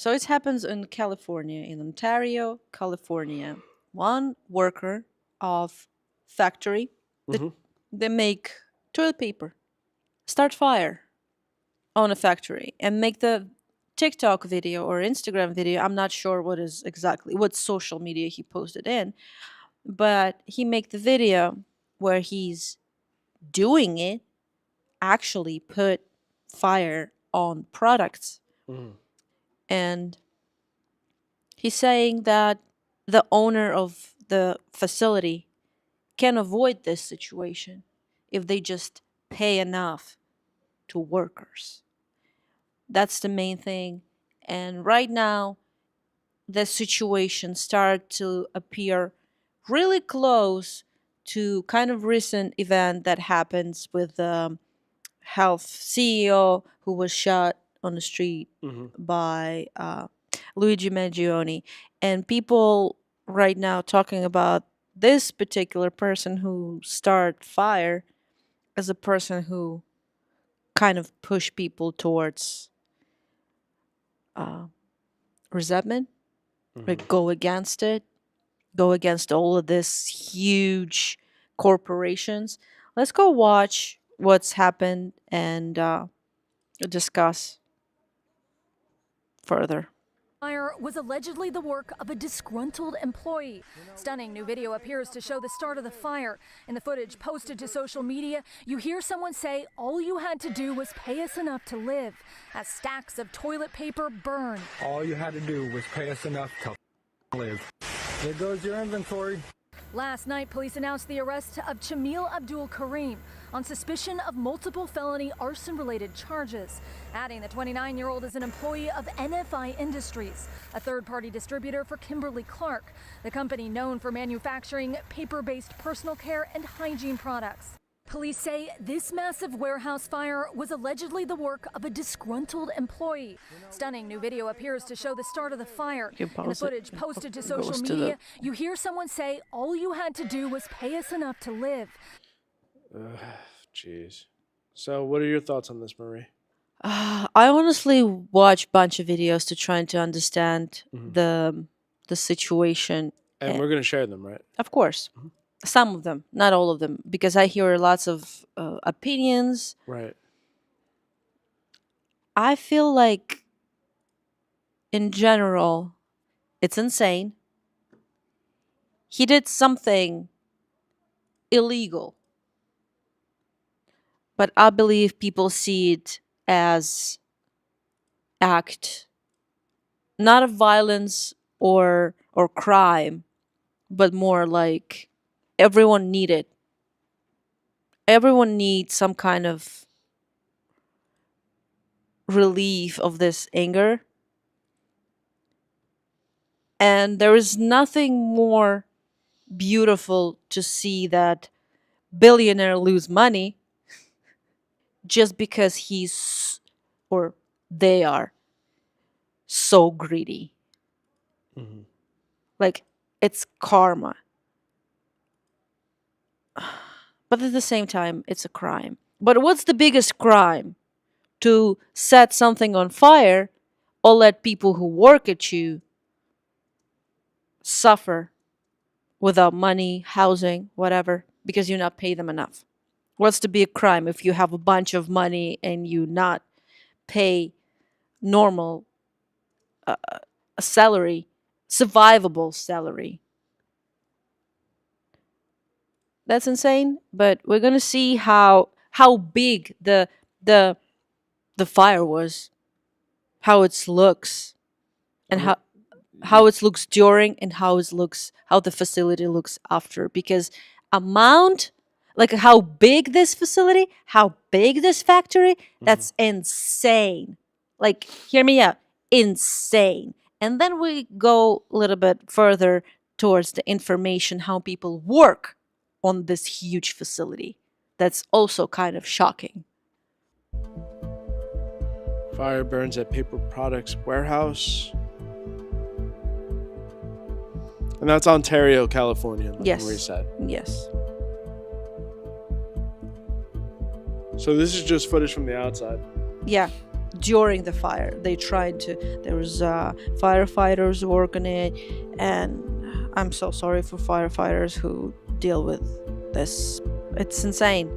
So it happens in California, in Ontario, California. One worker of factory that Hmm. they make toilet paper start fire on a factory and make the TikTok video or Instagram video. I'm not sure what social media he posted in, but he make the video where he's doing it, actually put fire on products. Hmm. And he's saying that the owner of the facility can avoid this situation if they just pay enough to workers. That's the main thing. And right now, the situation started to appear really close to kind of recent event that happens with the health CEO who was shot on the street Hmm. by Luigi Mangione. And people right now talking about this particular person who started fire as a person who kind of pushed people towards uh, resentment, Hmm. like go against it, go against all of this huge corporations. Let's go watch what's happened and discuss further. Fire was allegedly the work of a disgruntled employee. Stunning new video appears to show the start of the fire. In the footage posted to social media, you hear someone say all you had to do was pay us enough to live as stacks of toilet paper burn. All you had to do was pay us enough to live. There goes your inventory. Last night, police announced the arrest of Chamil Abdul Karim on suspicion of multiple felony arson-related charges, adding the 29-year-old is an employee of NFI Industries, a third-party distributor for Kimberly-Clark, the company known for manufacturing paper-based personal care and hygiene products. Police say this massive warehouse fire was allegedly the work of a disgruntled employee. Stunning new video appears to show the start of the fire. You In the pause it. footage posted to It social goes to media, you hear someone say all you had to do was pay us enough to live. Jeez. So, what are your thoughts on this, Marie? I honestly watch bunch of videos to try to understand Hmm. the situation. And we're gonna share them, right? Of course, Mhm. some of them, not all of them, because I hear lots of opinions. Right. I feel like, in general, it's insane. He did something illegal, but I believe people see it as act not of violence or crime, but more like everyone needed. Everyone needs some kind of relief of this anger. And there is nothing more beautiful to see that billionaire lose money just because he's or they are so greedy. Hmm. Like it's karma. But at the same time, it's a crime. But what's the biggest crime? To set something on fire or let people who work at you suffer without money, housing, whatever, because you not pay them enough. What's the big crime if you have a bunch of money and you not pay normal salary, survivable salary? That's insane. But we're gonna see how big the the fire was, how it looks, I and mean, how you, it looks during and how the facility looks after, because amount, like how big this facility, how big this factory, mhm. that's insane. Like hear me out, insane. And then we go a little bit further towards the information how people work on this huge facility. That's also kind of shocking. Fire burns at paper products warehouse, and that's Ontario, California, like Marie Yes. said. Yes. So this is just footage from the outside. Yeah. during the fire. There was firefighters working it, and I'm so sorry for firefighters who deal with this. It's insane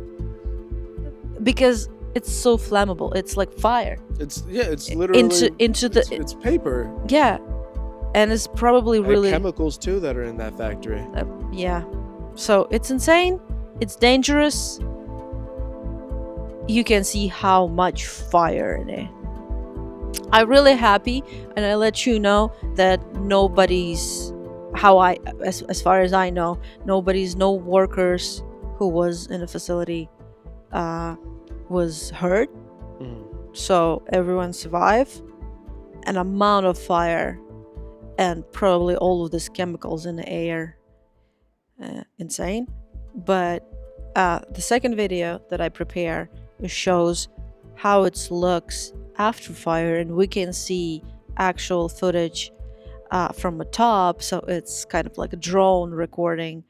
because it's so flammable. It's like fire. It's literally into the it's paper. yeah, and it's probably And really chemicals too that are in that factory. yeah. So it's insane. It's dangerous. You can see how much fire in it. I'm really happy, and I let you know that nobody's as far as I know, no workers who was in the facility was hurt. Mhm. So everyone survived. An amount of fire and probably all of these chemicals in the air, insane. But the second video that I prepare shows how it looks after fire, and we can see actual footage from the top. So it's kind of like a drone recording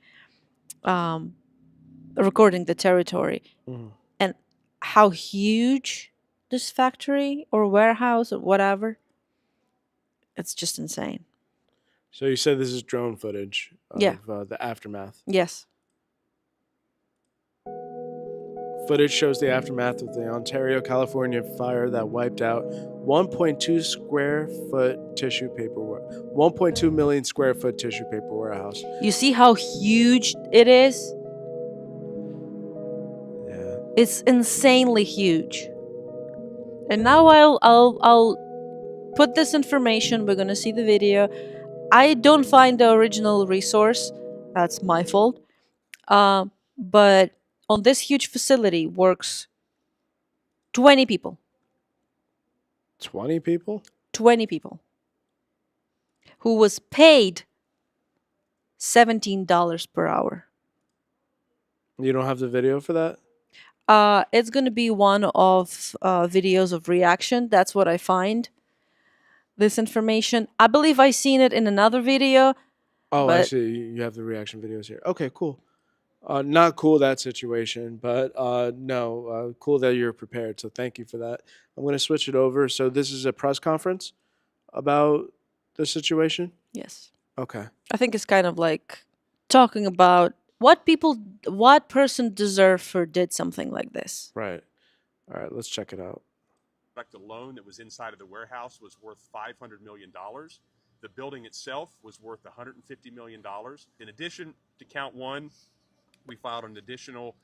the territory, Mhm. and how huge this factory or warehouse or whatever. It's just insane. So you said this is drone footage of Yeah. the aftermath. Yes. Footage shows the aftermath of the Ontario, California fire that wiped out 1.2 square foot tissue paper 1.2 million square foot tissue paper warehouse. You see how huge it is? Yeah. It's insanely huge. And now I'll put this information. We're gonna see the video. I don't find the original resource. That's my fault. But on this huge facility works 20 people. 20 people? 20 people. Who was paid $17 per hour. You don't have the video for that? It's gonna be one of videos of reaction. That's what I find. This information. I believe I seen it in another video. Oh, I But- see. You have the reaction videos here. Okay, cool. Not cool that situation, but no, cool that you're prepared. So thank you for that. I'm going to switch it over. So this is a press conference about the situation? Yes. Okay. I think it's kind of like talking about what person deserved or did something like this. Right. All right, let's check it out. The loan that was inside of the warehouse was worth $500 million. The building itself was worth $150 million. In addition to count one, we filed an additional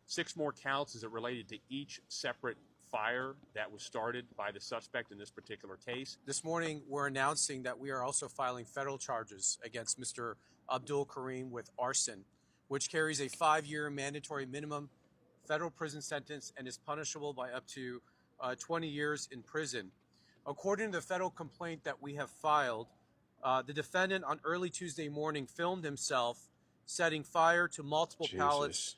6 more counts as it related to each separate fire that was started by the suspect in this particular case. This morning, we're announcing that we are also filing federal charges against Mr. Abdul Kareem with arson, which carries a 5-year mandatory minimum federal prison sentence and is punishable by up to 20 years in prison. According to the federal complaint that we have filed, the defendant on early Tuesday morning filmed himself setting fire to multiple pallets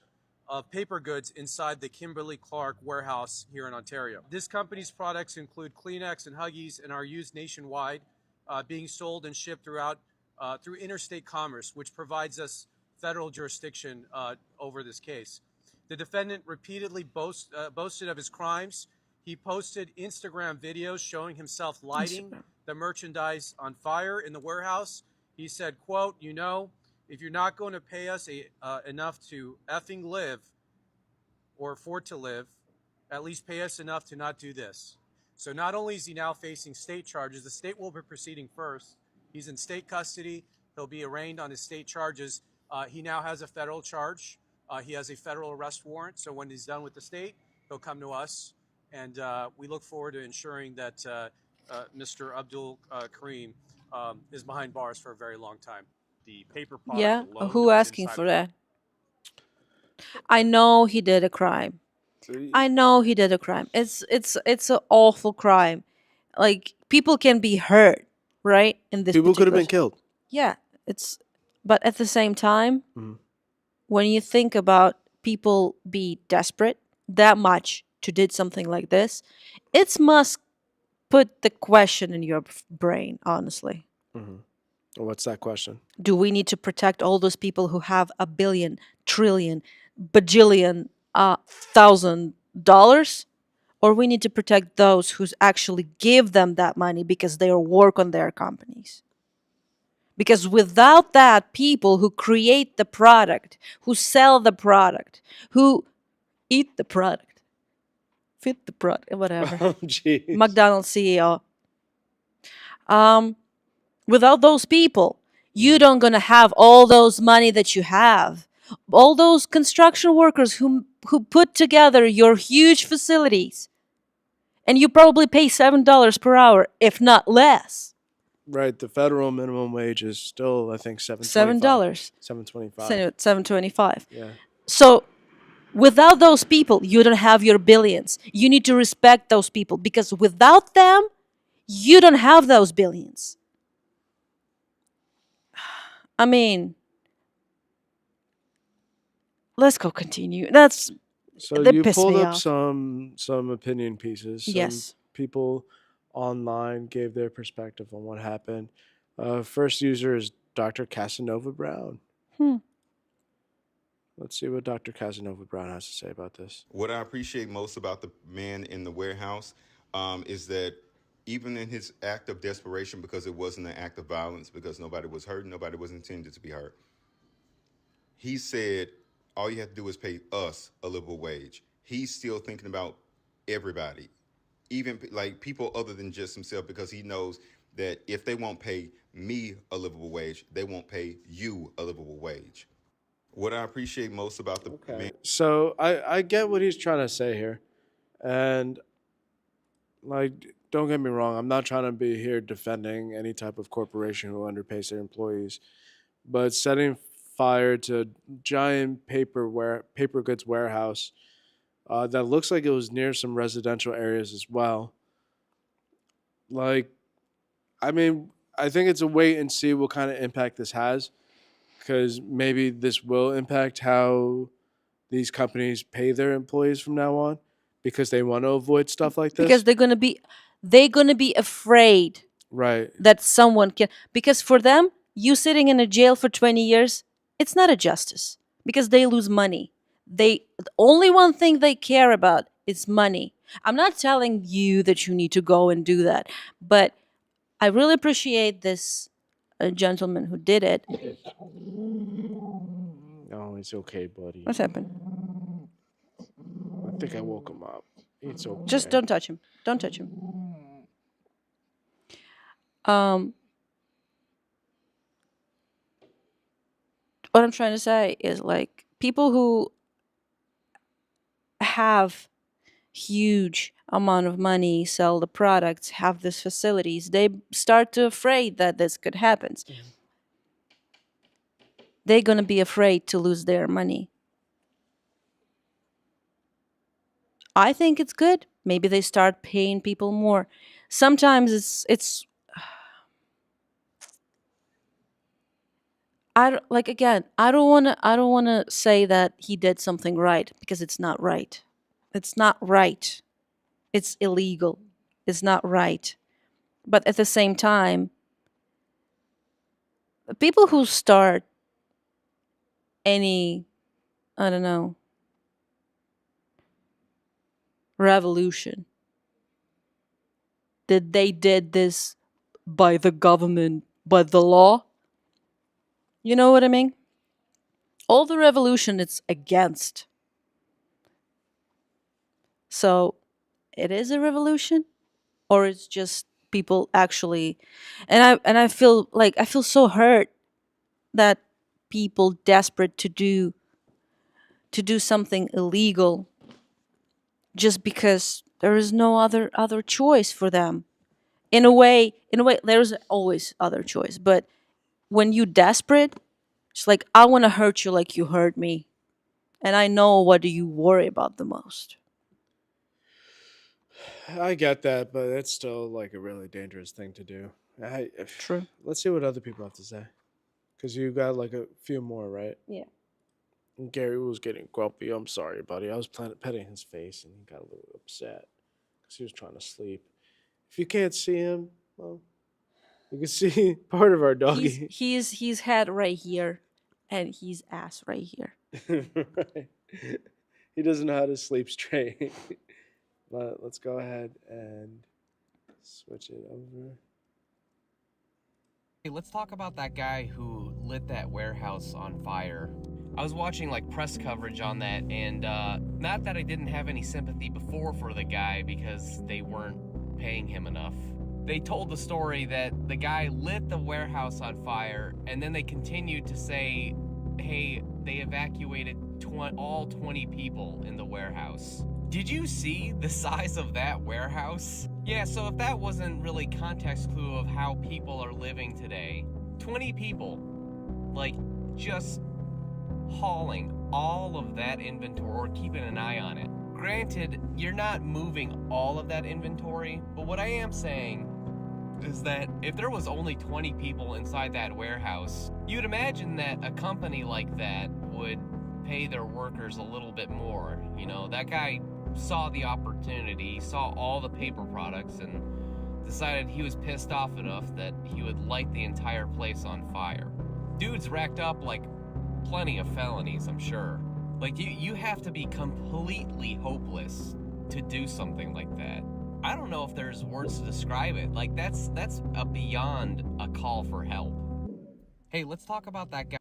of paper goods inside the Kimberly-Clark warehouse here in Ontario. This company's products include Kleenex and Huggies and are used nationwide, being sold and shipped through interstate commerce, which provides us federal jurisdiction over this case. The defendant repeatedly boasted of his crimes. He posted Instagram videos showing himself lighting the merchandise on fire in the warehouse. He said, quote, if you're not going to pay us enough to effing live or afford to live, at least pay us enough to not do this. So not only is he now facing state charges, the state will be proceeding first. He's in state custody. He'll be arraigned on his state charges. He now has a federal charge. He has a federal arrest warrant. So when he's done with the state, he'll come to us. And we look forward to ensuring that Mr. Abdul Kareem is behind bars for a very long time. The paper product Yeah, alone who that was asking inside for of- that? I know he did a crime. I know he did a crime. It's an awful crime. Like, people can be hurt, right? In this People could have been particular- killed. Yeah, but at the same time, Mhm. when you think about people be desperate that much to did something like this, it must put the question in your brain, honestly. What's that question? Do we need to protect all those people who have a billion, trillion, bajillion, $1,000? or we need to protect those who actually give them that money because they work on their companies. Because without that, people who create the product, who sell the product, who eat the product, fit the product, whatever. Oh, jeez. McDonald's CEO. Um, without those people, you don't gonna have all those money that you have. All those construction workers who put together your huge facilities, and you probably pay $7 per hour, if not less. Right. The federal minimum wage is still, I think, $7. 7.25. 7.25. Yeah. So without those people, you don't have your billions. You need to respect those people because without them, you don't have those billions. I mean, let's go continue. So That you pissed pulled me up off. some opinion pieces. Some Yes. people online gave their perspective on what happened. First user is Dr. Casanova Brown. Hmm. Let's see what Dr. Casanova Brown has to say about this. What I appreciate most about the man in the warehouse is that even in his act of desperation, because it wasn't an act of violence, because nobody was hurt, nobody was intended to be hurt, he said, all you have to do is pay us a livable wage. He's still thinking about everybody, even like people other than just himself, because he knows that if they won't pay me a livable wage, they won't pay you a livable wage. What I appreciate most about the man. So I get what he's trying to say here. And like, don't get me wrong, I'm not trying to be here defending any type of corporation who underpays their employees. But setting fire to a giant paper goods warehouse that looks like it was near some residential areas as well. Like, I mean, I think it's a wait and see what kind of impact this has, because maybe this will impact how these companies pay their employees from now on, because they want to avoid stuff like Because this. they're gonna be afraid Right. that someone can, because for them, you sitting in a jail for 20 years, it's not a justice because they lose money. The only one thing they care about is money. I'm not telling you that you need to go and do that, but I really appreciate this gentleman who did it. Oh, it's okay, buddy. What's happened? I think I woke him up. It's okay. Just don't touch him. Don't touch him. Um, what I'm trying to say is like people who have huge amount of money, sell the products, have these facilities, they start to afraid that this could happen. They're gonna be afraid to lose their money. I think it's good. Maybe they start paying people more. Sometimes it's I don't, like again, I don't wanna say that he did something right because it's not right. It's not right. It's illegal. It's not right. But at the same time, the people who start any, I don't know, revolution, that they did this by the government, by the law. You know what I mean? All the revolution it's against. So it is a revolution, or it's just people actually, and I feel so hurt that people desperate to do something illegal just because there is no other choice for them. In a way there's always other choice, but when you desperate, it's like I want to hurt you like you hurt me, and I know what do you worry about the most. I get that, but it's still like a really dangerous thing to do. I, True. let's see what other people have to say, because you got like a few more, right? Yeah. And Gary was getting grumpy. I'm sorry, buddy. I was petting his face, and he got a little upset because he was trying to sleep. If you can't see him, well, you can see part of our doggy. He's head right here and he's ass right here. Right. He doesn't know how to sleep straight. But let's go ahead and switch it over. Hey, let's talk about that guy who lit that warehouse on fire. I was watching like press coverage on that, and not that I didn't have any sympathy before for the guy because they weren't paying him enough. They told the story that the guy lit the warehouse on fire, and then they continued to say, hey, they evacuated all 20 people in the warehouse. Did you see the size of that warehouse? Yeah, so if that wasn't really context clue of how people are living today, 20 people, like, just hauling all of that inventory or keeping an eye on it. Granted, you're not moving all of that inventory, but what I am saying is that if there was only 20 people inside that warehouse, you'd imagine that a company like that would pay their workers a little bit more. You know, that guy saw the opportunity, saw all the paper products, and decided he was pissed off enough that he would light the entire place on fire. Dude's racked up like plenty of felonies, I'm sure. Like, you have to be completely hopeless to do something like that. I don't know if there's words to describe it. Like, that's a beyond a call for help. Hey, let's talk about that guy.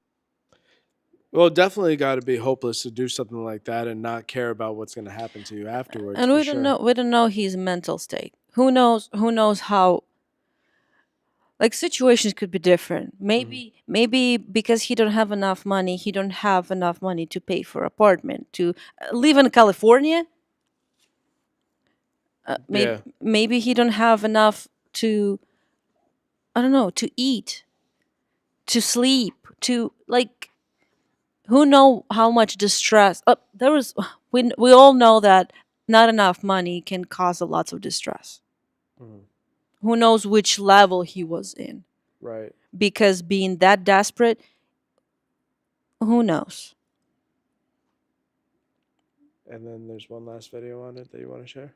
Well, definitely got to be hopeless to do something like that and not care about what's going to happen to you afterwards. And For we don't sure. know. We don't know his mental state. Who knows? Who knows how? Like situations could be different. Maybe because he don't have enough money, he don't have enough money to pay for apartment to live in California. Maybe Yeah. maybe he don't have enough to, I don't know, to eat, to sleep, to like, who know how much distress. There was we all know that not enough money can cause a lots of distress. Mhm. Who knows which level he was in? Right. Because being that desperate, who knows? And then there's one last video on it that you want to share.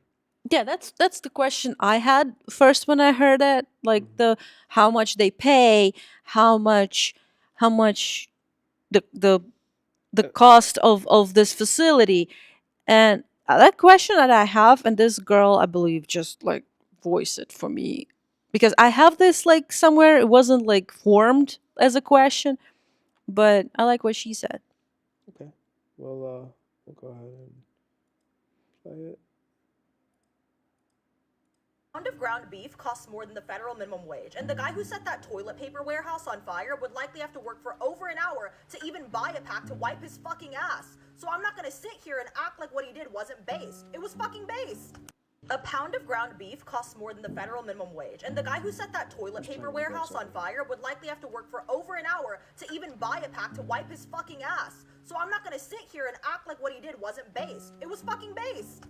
Yeah, that's the question I had first when I heard it. Like the how much they pay, how much the Uh, cost of this facility, and that question that I have, and this girl I believe just like voiced it for me because I have this like somewhere it wasn't like formed as a question, but I like what she said. Okay. We'll go ahead and play it. Pound of ground beef costs more than the federal minimum wage, and the guy who set that toilet paper warehouse on fire would likely have to work for over an hour to even buy a pack to wipe his fucking ass. So I'm not gonna sit here and act like what he did wasn't based. It was fucking based. A pound of ground beef costs more than the federal minimum wage, and the guy who set that toilet paper warehouse on fire would likely have to work for over an hour to even buy a pack to wipe his fucking ass. So I'm not gonna sit here and act like what he did wasn't based. It was fucking based.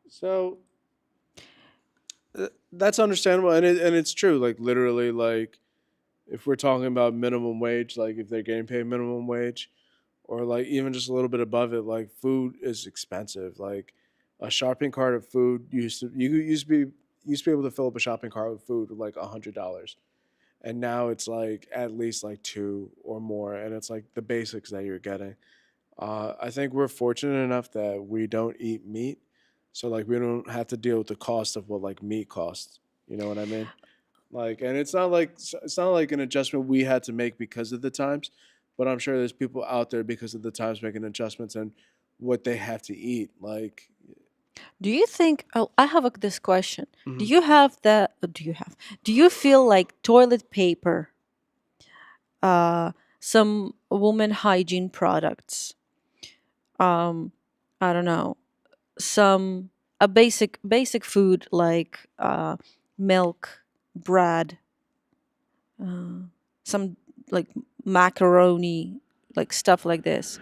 So that's understandable, and it's true. Like literally, like if we're talking about minimum wage, like if they're getting paid minimum wage, or like even just a little bit above it, like food is expensive. Like a shopping cart of food used to be able to fill up a shopping cart with food with like $100, and now it's like at least like two or more, and it's like the basics that you're getting. I think we're fortunate enough that we don't eat meat, so like we don't have to deal with the cost of what like meat costs. You know what I mean? Like, and it's not like an adjustment we had to make because of the times, but I'm sure there's people out there because of the times making adjustments and what they have to eat. Like, Do you think? Oh, I have this question. Do mhm. you have that? Do you have? Do you feel like toilet paper, uh, some woman hygiene products, I don't know, some a basic food like milk, bread, some like macaroni, like stuff like this,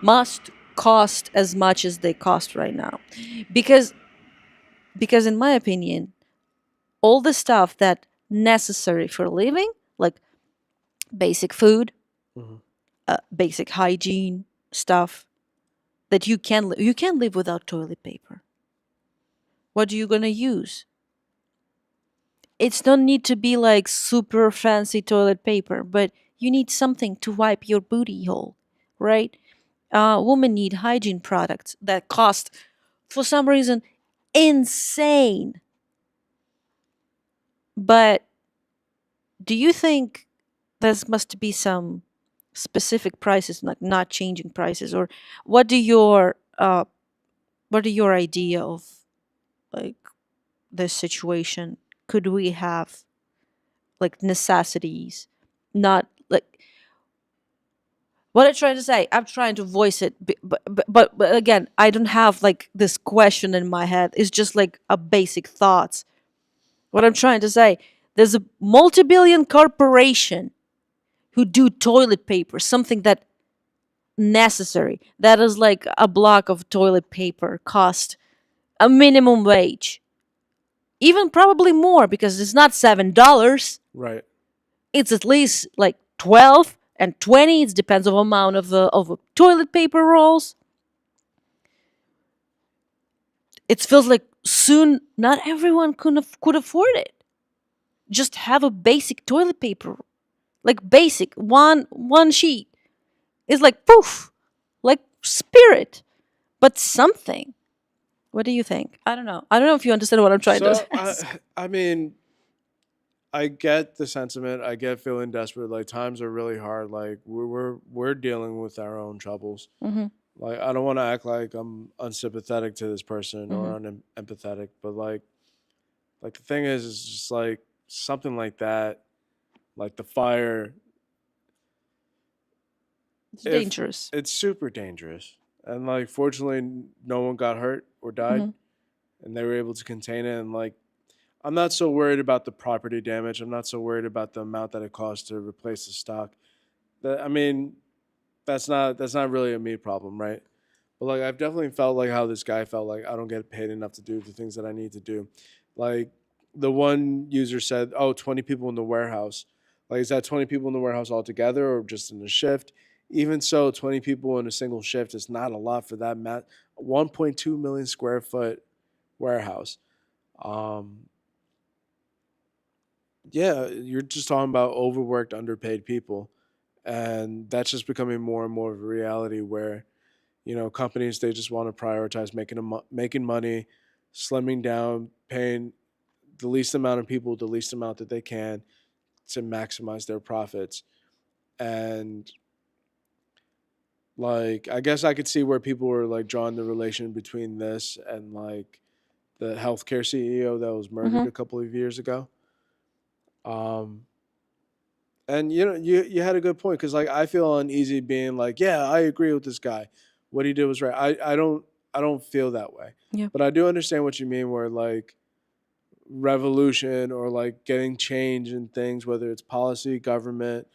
must cost as much as they cost right now, because in my opinion all the stuff that necessary for living, like basic food, Mhm. basic hygiene stuff, that you can't live without toilet paper. What are you gonna use? It's don't need to be like super fancy toilet paper, but you need something to wipe your booty hole, right? Women need hygiene products that cost for some reason insane. But do you think there must be some specific prices, like not changing prices, or what do your what are your idea of like this situation? Could we have like necessities, not like what I'm trying to say? I'm trying to voice it, but again, I don't have like this question in my head. It's just like a basic thoughts. What I'm trying to say, there's a multi-billion corporation who do toilet paper, something that necessary. That is like a block of toilet paper cost a minimum wage, even probably more because it's not $7. Right. It's at least like 12 and 20. It depends on the amount of toilet paper rolls. It feels like soon not everyone could afford it. Just have a basic toilet paper, like basic one sheet. It's like poof, like spirit, but something. What do you think? I don't know. I don't know if you understand what I'm trying to So ask. I mean, I get the sentiment. I get feeling desperate. Like times are really hard. Like we're dealing with our own troubles. Mm-hmm. Like I don't want to act like I'm unsympathetic to this person Mm-hmm. or unempathetic, but like the thing is just like something like that, like the fire. It's If dangerous. it's super dangerous, and like fortunately no one got hurt or died, Mm-hmm. and they were able to contain it. And like I'm not so worried about the property damage. I'm not so worried about the amount that it costs to replace the stock. I mean, that's not really a me problem, right? But like I've definitely felt like how this guy felt like I don't get paid enough to do the things that I need to do. Like the one user said, "Oh, 20 people in the warehouse." Like is that 20 people in the warehouse altogether or just in a shift? Even so, 20 people in a single shift is not a lot for that 1.2 million square foot warehouse. Um, yeah, you're just talking about overworked, underpaid people, and that's just becoming more and more of a reality where companies they just want to prioritize making money, slimming down, paying the least amount of people the least amount that they can to maximize their profits. And like I guess I could see where people were like drawing the relation between this and like the healthcare CEO that was murdered Mm-hmm. a couple of years ago. Um, and you had a good point because like I feel uneasy being like, yeah, I agree with this guy. What he did was right. I don't feel that way, Yeah. but I do understand what you mean. Where like revolution or like getting change in things, whether it's policy, government,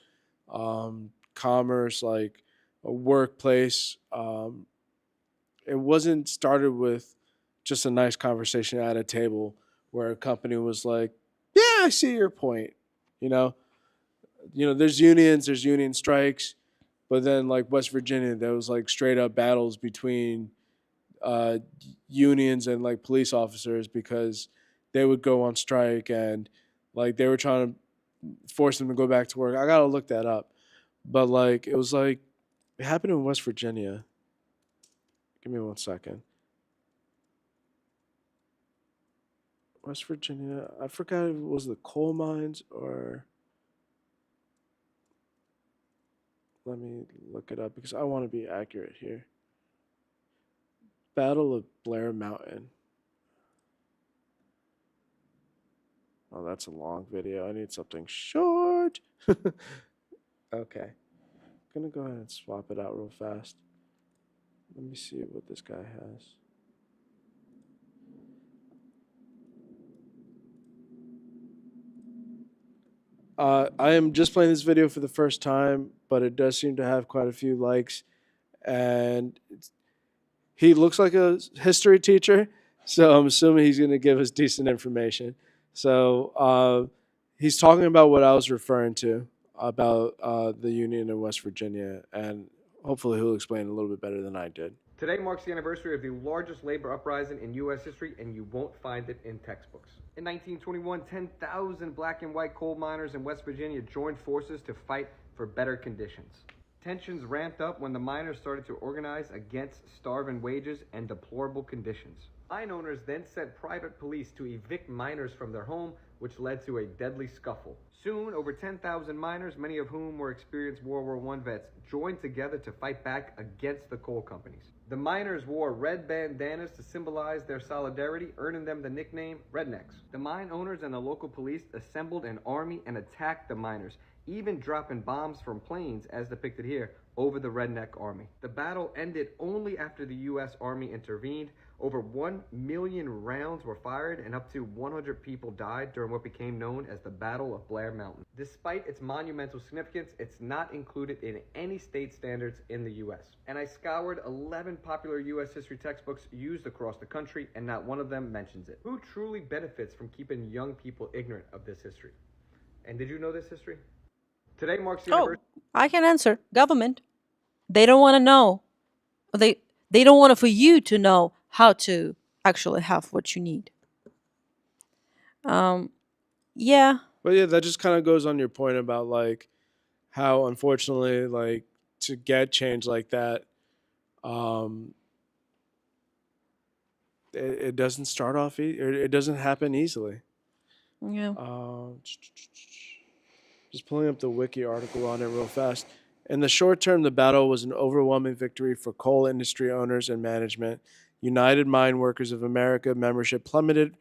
commerce, like a workplace. It wasn't started with just a nice conversation at a table where a company was like, "Yeah, I see your point." You know, there's unions, there's union strikes, but then like West Virginia, there was like straight up battles between uh, unions and like police officers because they would go on strike and like they were trying to force them to go back to work. I gotta look that up, but like it was like it happened in West Virginia. Give me 1 second. West Virginia. I forgot if it was the coal mines or let me look it up because I want to be accurate here. Battle of Blair Mountain. Oh, that's a long video. I need something short. Okay. I'm gonna go ahead and swap it out real fast. Let me see what this guy has. I am just playing this video for the first time, but it does seem to have quite a few likes. And he looks like a history teacher, so I'm assuming he's going to give us decent information. So he's talking about what I was referring to about the Union in West Virginia, and hopefully he'll explain a little bit better than I did. Today marks the anniversary of the largest labor uprising in U.S. history, and you won't find it in textbooks. In 1921, 10,000 black and white coal miners in West Virginia joined forces to fight for better conditions. Tensions ramped up when the miners started to organize against starving wages and deplorable conditions. Mine owners then sent private police to evict miners from their home, which led to a deadly scuffle. Soon, over 10,000 miners, many of whom were experienced World War I vets, joined together to fight back against the coal companies. The miners wore red bandanas to symbolize their solidarity, earning them the nickname Rednecks. The mine owners and the local police assembled an army and attacked the miners, even dropping bombs from planes, as depicted here, over the Redneck Army. The battle ended only after the U.S. Army intervened. Over 1 million rounds were fired and up to 100 people died during what became known as the Battle of Blair Mountain. Despite its monumental significance, it's not included in any state standards in the U.S. And I scoured 11 popular U.S. history textbooks used across the country, and not one of them mentions it. Who truly benefits from keeping young people ignorant of this history? And did you know this history? Today marks the Oh, anniversary. I can answer. Government. They don't want to know. They don't want for you to know how to actually have what you need. Um, yeah. But yeah, that just kind of goes on your point about like how unfortunately like to get change like that, um, it doesn't start off or it doesn't happen easily. Yeah. Just pulling up the wiki article on it real fast. In the short term, the battle was an overwhelming victory for coal industry owners and management. United Mine Workers of America membership plummeted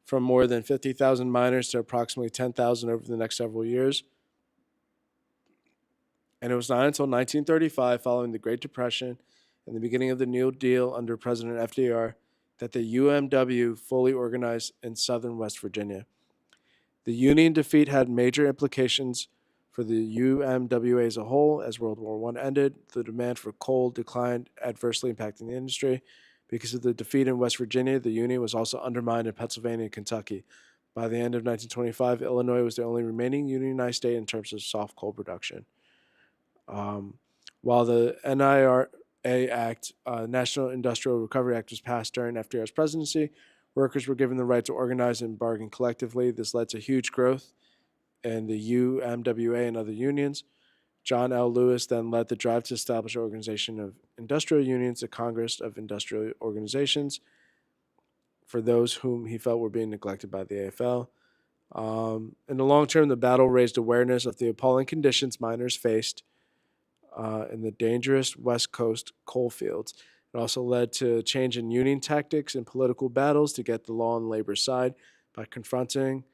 from more than 50,000 miners to approximately 10,000 over the next several years. And it was not until 1935, following the Great Depression and the beginning of the New Deal under President FDR, that the UMW fully organized in southern West Virginia. The Union defeat had major implications for the UMWA as a whole. As World War I ended, the demand for coal declined, adversely impacting the industry. Because of the defeat in West Virginia, the Union was also undermined in Pennsylvania and Kentucky. By the end of 1925, Illinois was the only remaining unionized state in terms of soft coal production. While the NIRA Act, National Industrial Recovery Act, was passed during FDR's presidency, workers were given the right to organize and bargain collectively. This led to huge growth in the UMWA and other unions. John L. Lewis then led the drive to establish an organization of industrial unions, the Congress of Industrial Organizations, for those whom he felt were being neglected by the AFL. In the long term, the battle raised awareness of the appalling conditions miners faced in the dangerous West Coast coal fields. It also led to a change in union tactics and political battles to get the law on labor's side by confronting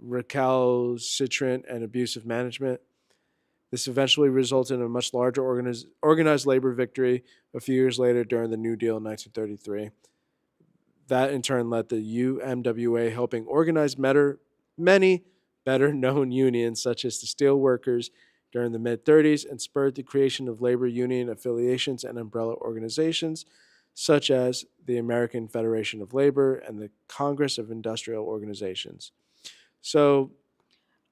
recalcitrant and abusive management. This eventually resulted in a much larger organized labor victory a few years later during the New Deal in 1933. That in turn led the UMWA helping organize many better known unions, such as the steel workers during the mid 30s, and spurred the creation of labor union affiliations and umbrella organizations, such as the American Federation of Labor and the Congress of Industrial Organizations. So,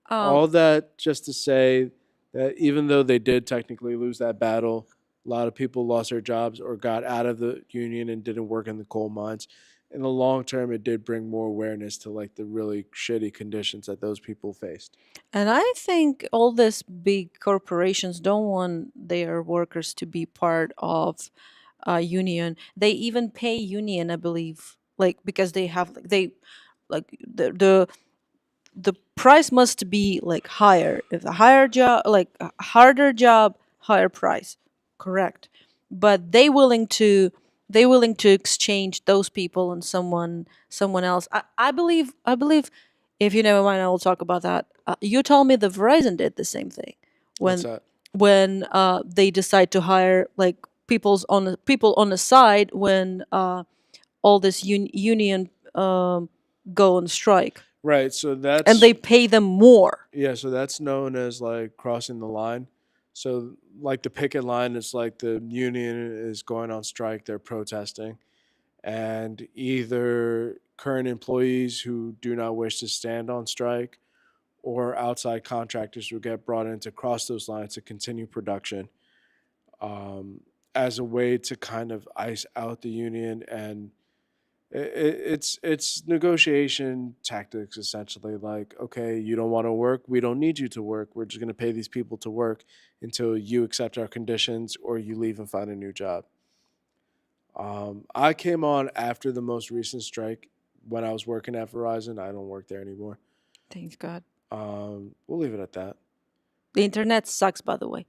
Um, all that just to say that even though they did technically lose that battle, a lot of people lost their jobs or got out of the union and didn't work in the coal mines. In the long term, it did bring more awareness to like the really shitty conditions that those people faced. and I think all these big corporations don't want their workers to be part of a union. They even pay union, I believe, like because they have they like the price must be like higher. If a higher job, like a harder job, higher price, correct. But they willing to exchange those people and someone else. I believe if you never mind, I will talk about that. You told me the Verizon did the same thing What's when that? they decide to hire like people on the side when all this union go on strike, Right. So and that's they pay them more. yeah. So that's known as like crossing the line. So like the picket line is like the union is going on strike. They're protesting, and either current employees who do not wish to stand on strike or outside contractors will get brought in to cross those lines to continue production, um, as a way to kind of ice out the union and It's negotiation tactics essentially. Like, okay, you don't want to work, we don't need you to work. We're just going to pay these people to work until you accept our conditions or you leave and find a new job. I came on after the most recent strike when I was working at Verizon. I don't work there anymore. Thank God. We'll leave it at that. The internet sucks, by the way.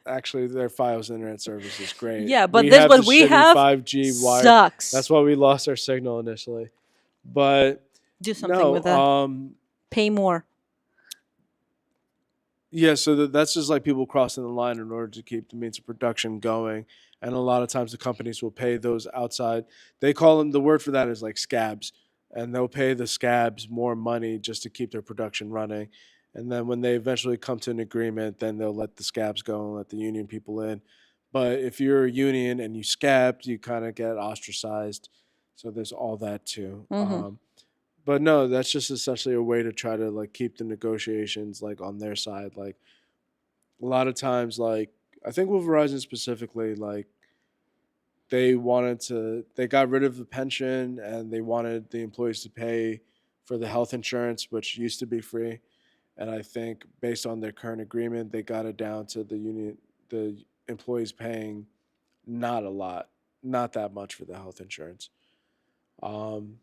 Actually, their Fios internet service is great. Yeah, but We this have the what we shitty have 5G wire. That's sucks. why we lost our signal initially. But Do something no, with that. Pay more. yeah, so that's just like people crossing the line in order to keep the means of production going. And a lot of times the companies will pay those outside. They call them, the word for that is like scabs. And they'll pay the scabs more money just to keep their production running. And then when they eventually come to an agreement, then they'll let the scabs go and let the union people in. But if you're a union and you scabbed, you kind of get ostracized. So there's all that too. Mm-hmm. But no, that's just essentially a way to try to like keep the negotiations like on their side. Like a lot of times, like I think with Verizon specifically, like they got rid of the pension and they wanted the employees to pay for the health insurance, which used to be free. And I think based on their current agreement, they got it down to the employees paying not a lot, not that much for the health insurance. Um,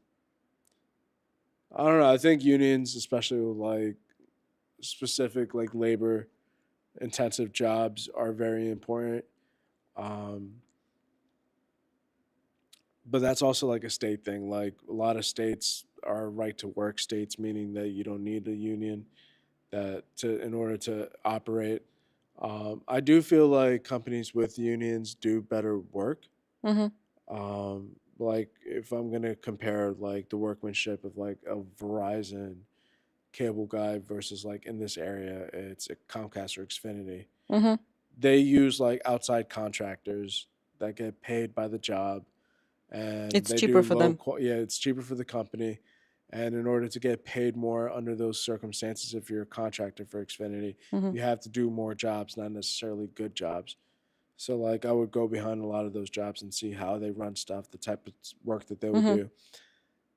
I don't know. I think unions, especially with like specific like labor intensive jobs, are very important. Um, but that's also like a state thing. Like a lot of states are right to work states, meaning that you don't need a union that to in order to operate. I do feel like companies with unions do better work. Mm-hmm. Like if I'm gonna compare like the workmanship of like a Verizon cable guy versus like in this area, it's a Comcast or Xfinity. Mm-hmm. They use like outside contractors that get paid by the job, and It's they cheaper do for them. yeah, it's cheaper for the company. And in order to get paid more under those circumstances, if you're a contractor for Xfinity, Mm-hmm. you have to do more jobs, not necessarily good jobs. So like I would go behind a lot of those jobs and see how they run stuff, the type of work that they would Mm-hmm. do.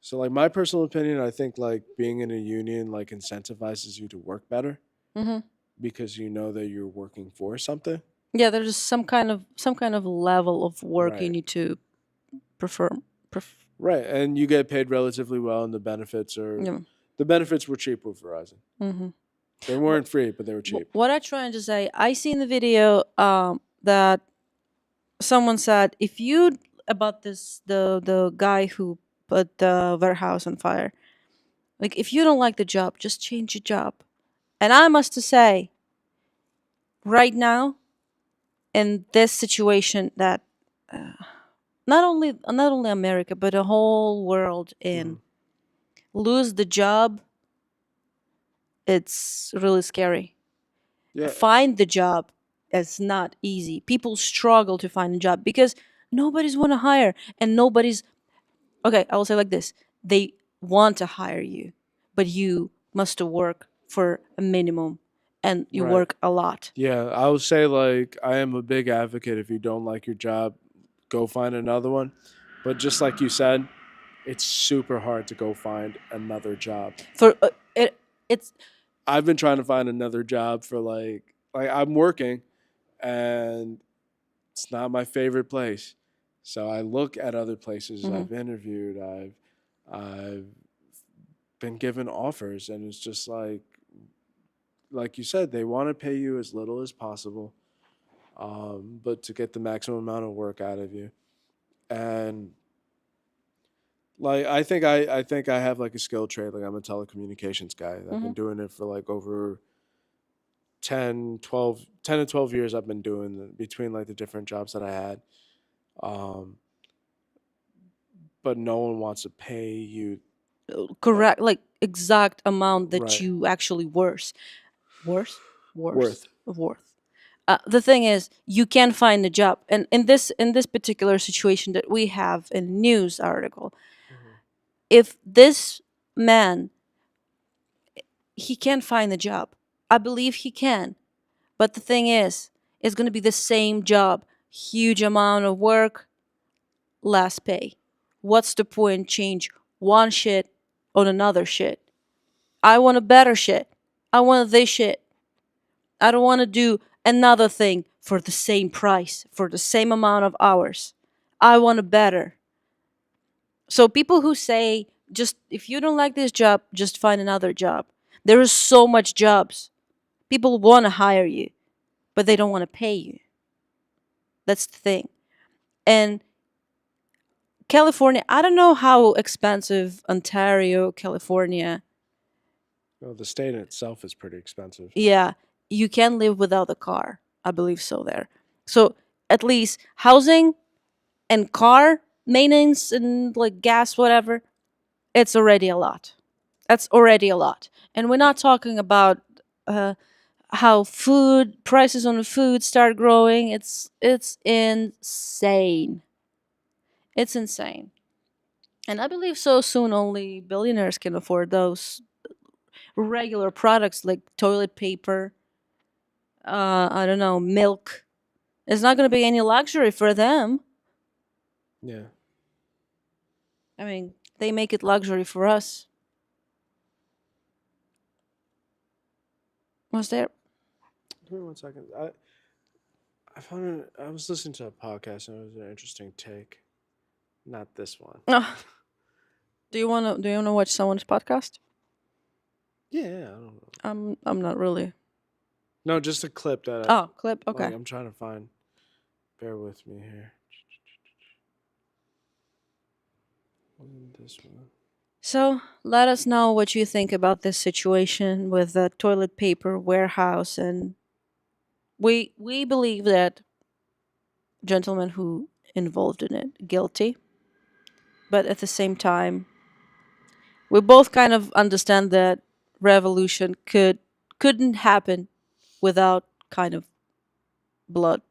So like my personal opinion, I think like being in a union like incentivizes you to work better Mm-hmm. because you know that you're working for something. Yeah, there's some kind of level of work you Right. need to prefer. Right. And you get paid relatively well and Yeah. the benefits were cheap with Verizon. Mm-hmm. They weren't free, but they were cheap. What I'm trying to say, I see in the video that someone said if you about this the guy who put the warehouse on fire. Like if you don't like the job, just change your job. And I must say, right now in this situation that not only America but the whole world in Mhm. lose the job, it's really scary. Yeah. Find the job is not easy. People struggle to find a job because nobody's want to hire and nobody's okay. I will say like this: they want to hire you, but you must work for a minimum, and you Right. work a lot. Yeah, I would say like I am a big advocate if you don't like your job, go find another one. But just like you said, it's super hard to go find another job. For it's I've been trying to find another job for like I'm working and it's not my favorite place. So I look at other places mhm, I've interviewed, I've been given offers and it's just like you said, they want to pay you as little as possible, but to get the maximum amount of work out of you. And like I think I have like a skill trade. Like I'm a telecommunications guy. I've been mhm. doing it for like over 10 to 12 years. I've been doing between like the different jobs that I had. Um, but no one wants to pay you Correct, like exact amount that right you actually worth, worth. worth. The thing is, you can find a job, and in this particular situation that we have in the news article, Mhm. if this man he can find a job, I believe he can. But the thing is, it's going to be the same job, huge amount of work, less pay? What's the point change one shit on another shit? I want a better shit. I want this shit. I don't want to do another thing for the same price, for the same amount of hours. I want a better. So people who say, just if you don't like this job, just find another job. There is so much jobs. People want to hire you, but they don't want to pay you. That's the thing. And California, I don't know how expensive Ontario, California. Well, the state in itself is pretty expensive. Yeah, you can live without a car. I believe so there. So at least housing and car maintenance and like gas, whatever, it's already a lot. That's already a lot. And we're not talking about how food prices on food start growing. It's insane. It's insane. And I believe so soon only billionaires can afford those regular products like toilet paper, I don't know, milk. It's not going to be any luxury for them. Yeah. I mean, they make it luxury for us. Was there? Give me 1 second. I found I was listening to a podcast and it was an interesting take. Not this one. Oh, do you want to watch someone's podcast? Yeah, I don't know. I'm not really. No, just a clip that. Oh, clip. Okay. Like, I'm trying to find. Bear with me here. Wasn't this one? So let us know what you think about this situation with the toilet paper warehouse, and we believe that gentleman who involved in it guilty, but at the same time, we both kind of understand that revolution couldn't happen without kind of blood.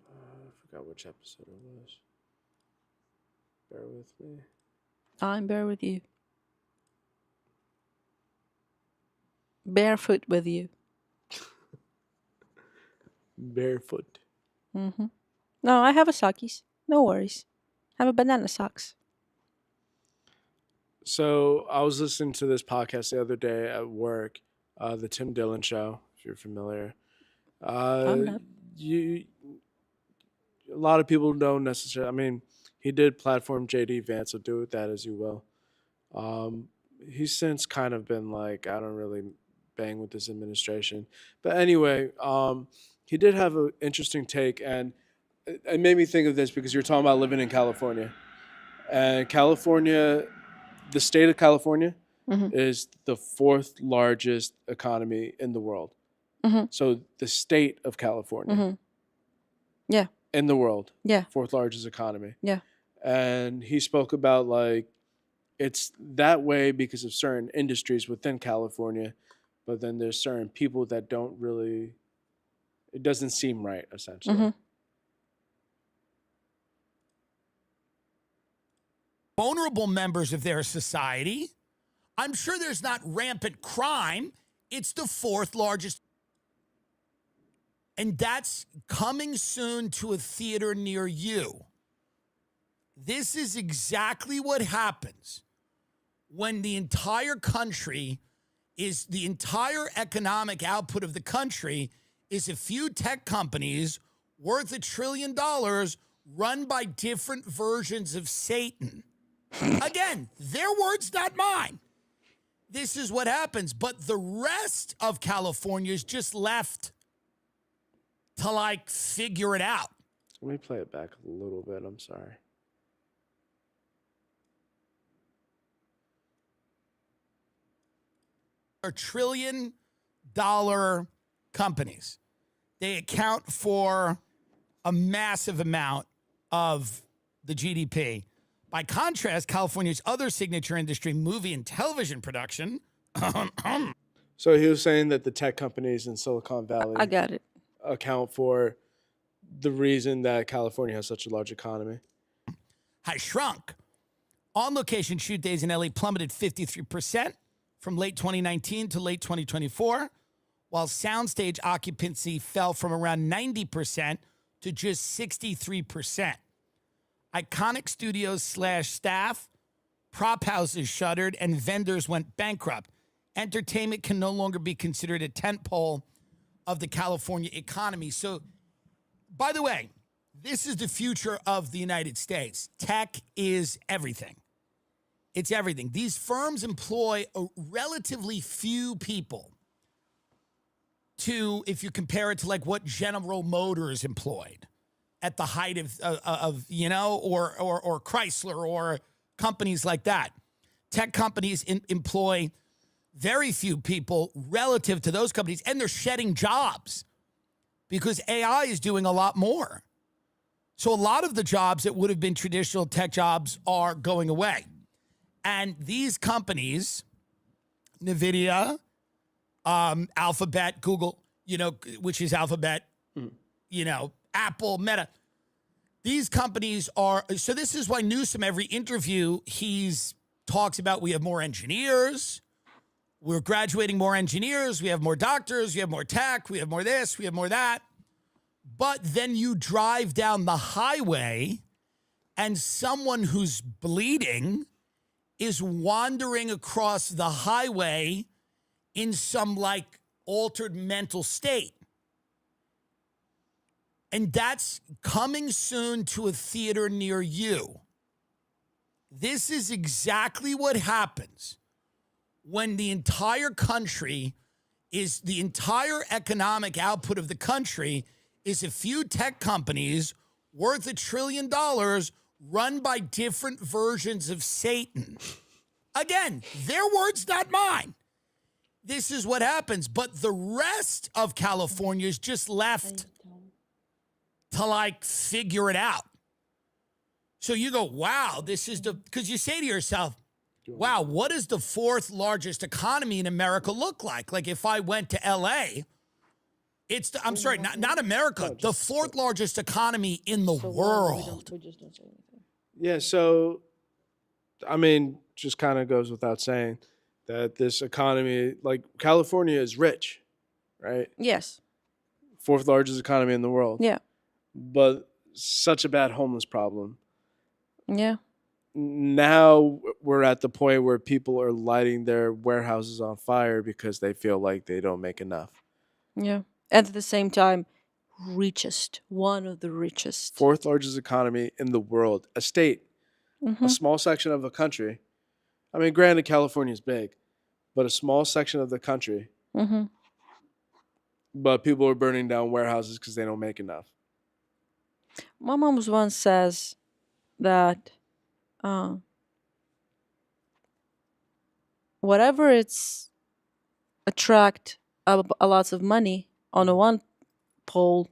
I forgot which episode it was. Bear with me. I'm bare with you. Barefoot with you. Barefoot. Mm-hmm. No, I have a sockies. No worries. I have a banana socks. So I was listening to this podcast the other day at work, the Tim Dillon Show, if you're familiar. I'm not. You, a lot of people don't necessarily. I mean, he did platform JD Vance, so do with that as you will. Um, he's since kind of been like, I don't really bang with this administration, but anyway, he did have an interesting take, and it made me think of this because you're talking about living in California, and California, the state of California, Mm-hmm. is the fourth largest economy in the world. Mm-hmm. So the state of California Mm-hmm. Yeah. in the world, Yeah. fourth largest economy. Yeah. And he spoke about like it's that way because of certain industries within California, but then there's certain people that don't really. It doesn't seem right, essentially. Mm-hmm. Vulnerable members of their society. I'm sure there's not rampant crime. It's the fourth largest. And that's coming soon to a theater near you. This is exactly what happens when the entire country is the entire economic output of the country is a few tech companies worth $1 trillion run by different versions of Satan. Again, their words, not mine. This is what happens. But the rest of California is just left to like figure it out. Let me play it back a little bit. I'm sorry. Are $1 trillion companies. They account for a massive amount of the GDP. By contrast, California's other signature industry, movie and television production. So he was saying that the tech companies in Silicon Valley I got it. account for the reason that California has such a large economy. Has shrunk. On location shoot days in LA plummeted 53%. from late 2019 to late 2024, while soundstage occupancy fell from around 90% to just 63%. Iconic studios slash staff, prop houses shuttered, and vendors went bankrupt. Entertainment can no longer be considered a tentpole of the California economy. So, by the way, this is the future of the United States. Tech is everything. It's everything. These firms employ a relatively few people to, if you compare it to like what General Motors employed at the height of or Chrysler or companies like that. Tech companies employ very few people relative to those companies, and they're shedding jobs because AI is doing a lot more. So a lot of the jobs that would have been traditional tech jobs are going away. And these companies, NVIDIA, Alphabet, Google, which is Alphabet, Apple, Meta. These companies are, so this is why Newsom, every interview, he's talks about we have more engineers, we're graduating more engineers, we have more doctors, we have more tech, we have more this, we have more that. But then you drive down the highway and someone who's bleeding is wandering across the highway in some like altered mental state. And that's coming soon to a theater near you. This is exactly what happens when the entire country is, the entire economic output of the country is a few tech companies worth $1 trillion run by different versions of Satan. Again, their words, not mine. This is what happens. But the rest of California is just left to like figure it out. So you go, wow, this is because you say to yourself, wow, what does the fourth largest economy in America look like? Like if I went to LA, it's, I'm sorry, not America, the fourth largest economy in the world. Yeah, so, I mean, just kind of goes without saying that this economy, like California is rich, right? Yes. Fourth largest economy in the world. Yeah. But such a bad homeless problem. Yeah. Now we're at the point where people are lighting their warehouses on fire because they feel like they don't make enough. Yeah. And at the same time, richest, one of the richest. Fourth largest economy in the world. A state, Mm-hmm. a small section of a country. I mean, granted, California is big, but a small section of the country. Mm-hmm. But people are burning down warehouses because they don't make enough. My mom once says that whatever it's attract a lots of money on a one pole,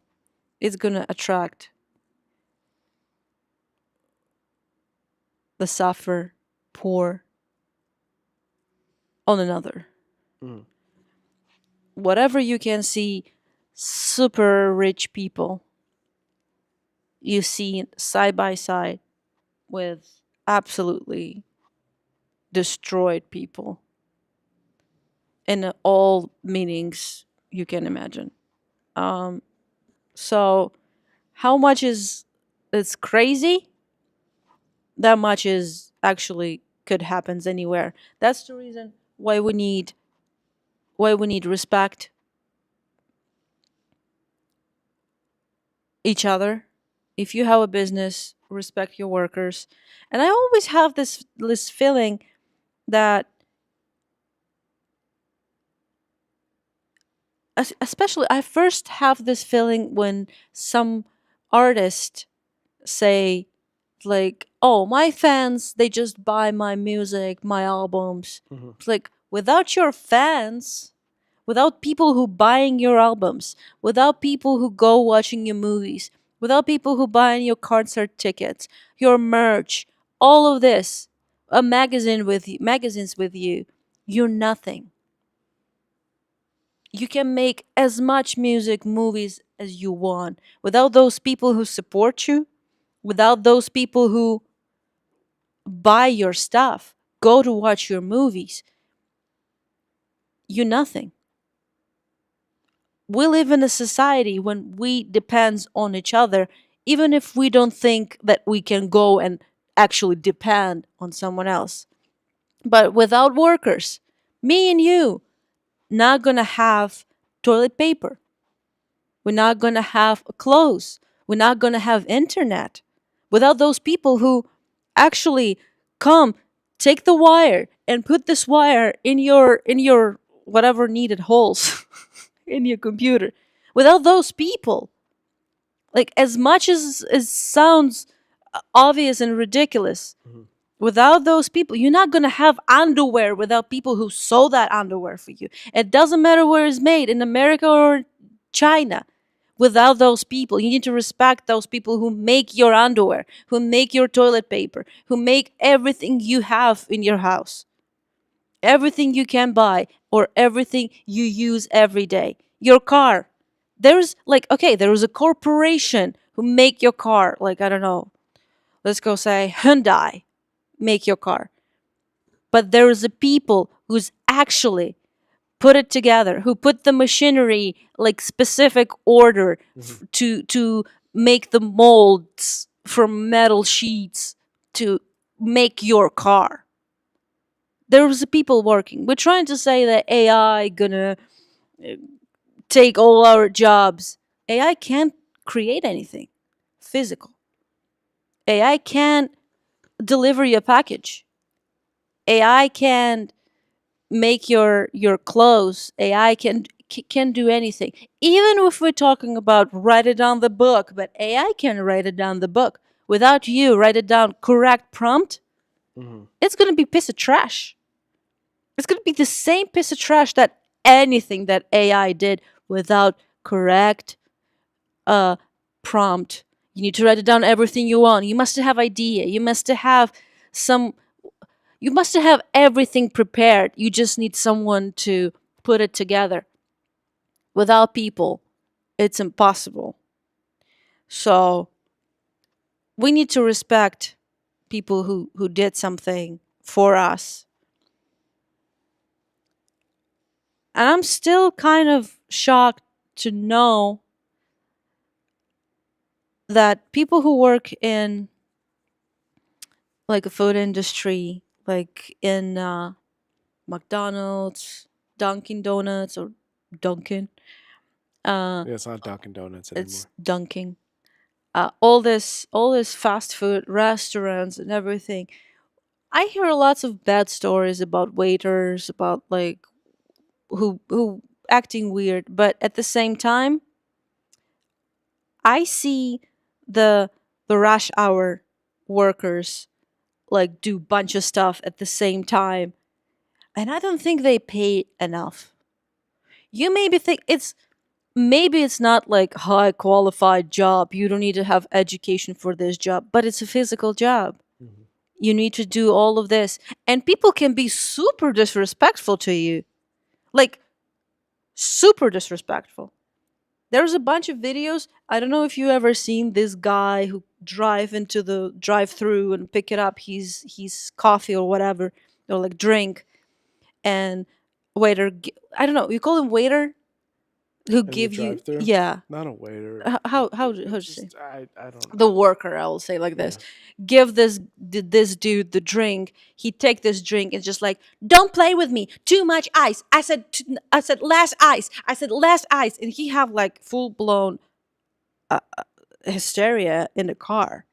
it's gonna attract the suffer, poor on another. Mm. Whatever you can see, super rich people, you see side by side with absolutely destroyed people in all meanings you can imagine. So how much is it's crazy? That much is actually could happens anywhere. That's the reason why we need respect each other. If you have a business, respect your workers. And I always have this feeling that especially I first have this feeling when some artists say like, oh, my fans, they just buy my music, my albums. Mm-hmm. It's like without your fans, without people who buying your albums, without people who go watching your movies, without people who buying your concert tickets, your merch, all of this, magazines with you, you're nothing. You can make as much music, movies as you want. Without those people who support you, without those people who buy your stuff, go to watch your movies, you nothing. We live in a society when we depends on each other, even if we don't think that we can go and actually depend on someone else. But without workers, me and you, not gonna have toilet paper. We're not gonna have clothes. We're not gonna have internet. Without those people who actually come, take the wire and put this wire in your whatever needed holes in your computer. Without those people, like as much as sounds obvious and ridiculous, without those people, you're not gonna have underwear without people who sew that underwear for you. It doesn't matter where it's made, in America or China. Without those people, you need to respect those people who make your underwear, who make your toilet paper, who make everything you have in your house, everything you can buy, or everything you use every day. Your car. There's like, okay, there is a corporation who make your car. Like, I don't know, let's go say Hyundai make your car. But there is a people who's actually put it together, who put the machinery like specific order to make the molds from metal sheets to make your car. There's people working. We're trying to say that AI gonna take all our jobs. AI can't create anything physical. AI can't deliver you a package. AI can't make your clothes. AI can do anything. Even if we're talking about write it down the book, but AI can write it down the book. Without you write it down correct prompt, it's gonna be piece of trash. It's gonna be the same piece of trash that anything that AI did without correct uh prompt. You need to write it down everything you want. You must have idea. Some you must have everything prepared. You just need someone to put it together. Without people, it's impossible. So we need to respect people who did something for us. And I'm still kind of shocked to know that people who work in like a food industry, like in McDonald's, Dunkin' Donuts, or Dunkin', Yeah, it's not Dunkin' Donuts anymore. it's Dunkin'. All this fast food restaurants and everything. I hear lots of bad stories about waiters, about like who acting weird, but at the same time, I see the the rush hour workers like do bunch of stuff at the same time, and I don't think they pay enough. You maybe think it's not like high qualified job. You don't need to have education for this job, but it's a physical job. You need to do all of this, and people can be super disrespectful to you, like super disrespectful. There's a bunch of videos. I don't know if you ever seen this guy who drive into the drive through and pick it up his coffee or whatever, or like drink, and I don't know, you call him waiter, who In the give you, drive-through? yeah. Not a waiter. How do you say? I don't The know. worker, I will say like this. Give this dude the drink. He take this drink and just like, don't play with me, too much ice. I said less ice. I said less ice, and he have like full blown hysteria in the car.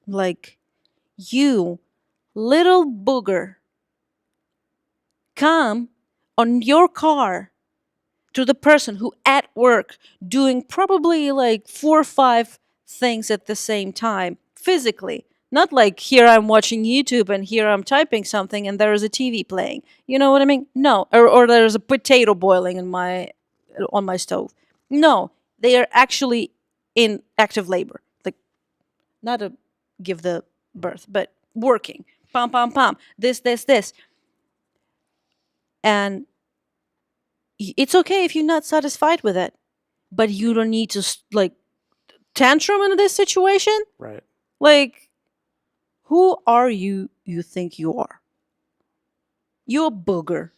Like, you little booger, come on your car to the person who at work doing probably like 4 or 5 things at the same time physically, not like here I'm watching YouTube and here I'm typing something and there is a TV playing, you know what I mean? No. Or there's a potato boiling in my on my stove. No, they are actually in active labor, like not to give the birth, but working, pam pam pam, this, and it's okay if you're not satisfied with it, but you don't need to like tantrum in this situation. Right. Like, who are you think you are? You a booger.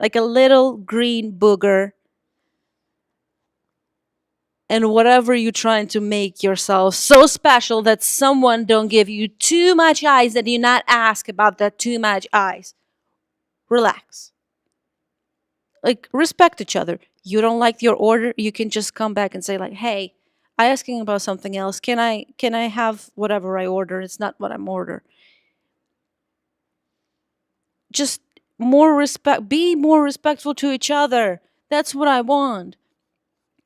like a little green booger, and whatever you're trying to make yourself so special that someone don't give you too much ice, that you not ask about that too much ice. Relax. Like, respect each other. You don't like your order, you can just come back and say like, hey, I asking about something else. Can I have whatever I order? It's not what I'm order. Just more respect, be more respectful to each other. That's what I want.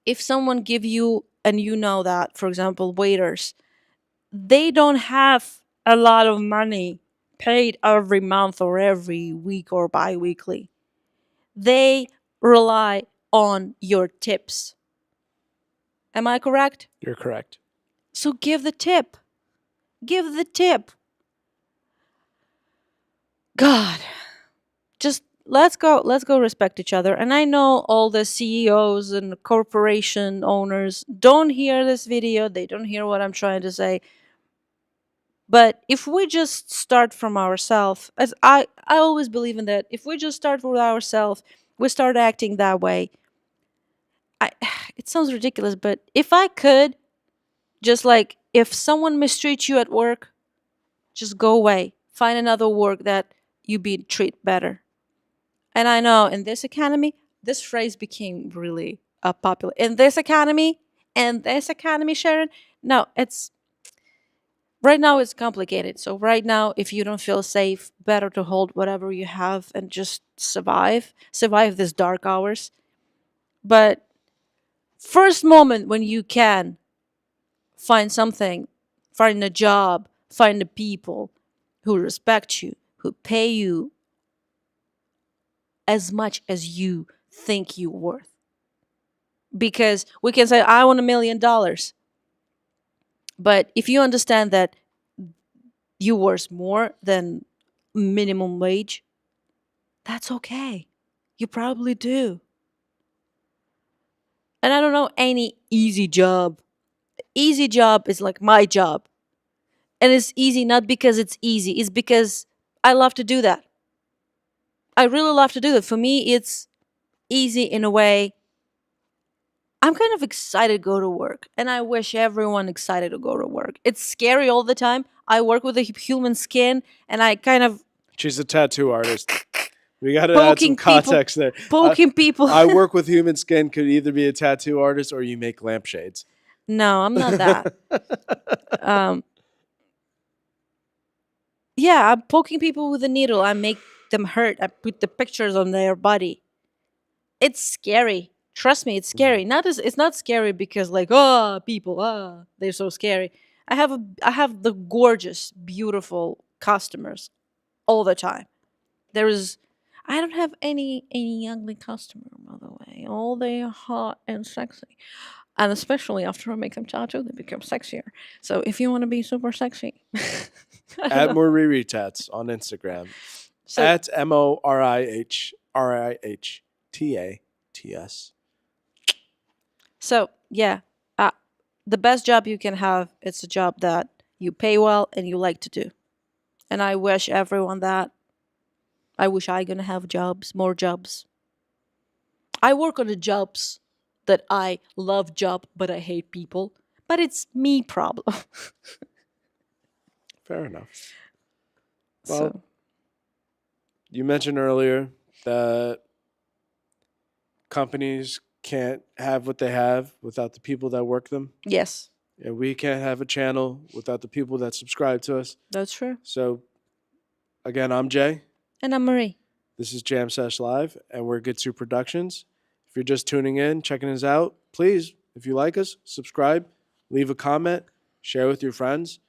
If someone give you, and you know that, for example, waiters, they don't have a lot of money paid every month or every week or bi-weekly. They rely on your tips. Am I correct? You're correct. So give the tip. Give the tip. God, just let's go respect each other. And I know all the CEOs and corporation owners don't hear this video, they don't hear what I'm trying to say. But if we just start from ourselves, as I always believe in that, if we just start with ourselves, we start acting that way. I it sounds ridiculous, but if I could, just like, if someone mistreats you at work, just go away. Find another work that you be treated better. And I know in this economy, this phrase became really popular. In this economy, Sharon. No, it's right now it's complicated. So right now, if you don't feel safe, better to hold whatever you have and just survive these dark hours. But first moment when you can find something, find a job, find the people who respect you, who pay you as much as you think you're worth. Because we can say, I want $1 million. But if you understand that you worth more than minimum wage, that's okay. You probably do. And I don't know any easy job. Easy job is like my job. And it's easy not because it's easy, it's because I love to do that. I really love to do that. For me, it's easy in a way. I'm kind of excited to go to work, and I wish everyone excited to go to work. It's scary all the time. I work with a human skin, and I kind of She's a tattoo artist. We got to add some poking people, context there. poking people. I work with human skin could either be a tattoo artist or you make lampshades. No, I'm not that. um, yeah, I'm poking people with a needle. I make them hurt. I put the pictures on their body. It's scary. Trust me, it's scary. It's not scary because like, oh, people, they're so scary. I have the gorgeous, beautiful customers all the time. There is I don't have any ugly customer, by the way. All they are hot and sexy. And especially after I make them tattoo, they become sexier. So if you want to be super sexy, I don't At know. Moriri Tats on Instagram. So At MORIHRIHTATS. so yeah, uh, the best job you can have, it's a job that you pay well and you like to do. And I wish everyone that. I wish I gonna have jobs, more jobs. I work on the jobs that I love job, but I hate people. But it's me problem. Fair enough. Well, So you mentioned earlier that companies can't have what they have without the people that work them. yes, And we can't have a channel without the people that subscribe to us. that's true. So, again, I'm Jay. And I'm Marie. This is JAM Sesh Live, and we're Good Soup Productions. If you're just tuning in, checking us out, please, if you like us, subscribe, leave a comment, share with your friends.